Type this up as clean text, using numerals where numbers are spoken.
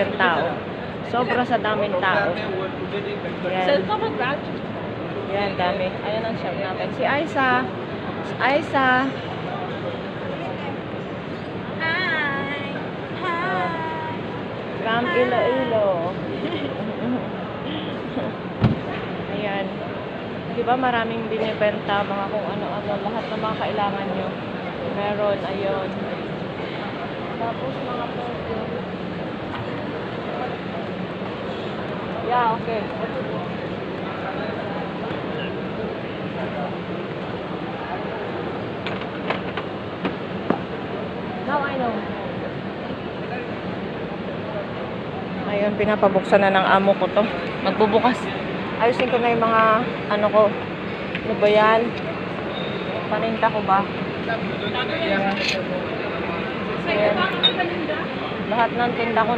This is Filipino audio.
talagang tao. Sobra sa daming tao. Yan. Yan, dami. Ayan ang shop natin. Si Aiza. Aiza. Hi! Hi! From Iloilo. Ayan. Diba maraming binibenta, mga kung ano-ano, lahat ng mga kailangan nyo. Meron, ayun. Tapos mga perfume. Yeah, okay. Now I know. Ayun, pinapabuksan na ng amo ko to. Magbubukas. Ayusin ko na yung mga, ano ko. Ano ba yan? Paninta ko ba? Ayan. Lahat ng tinda ko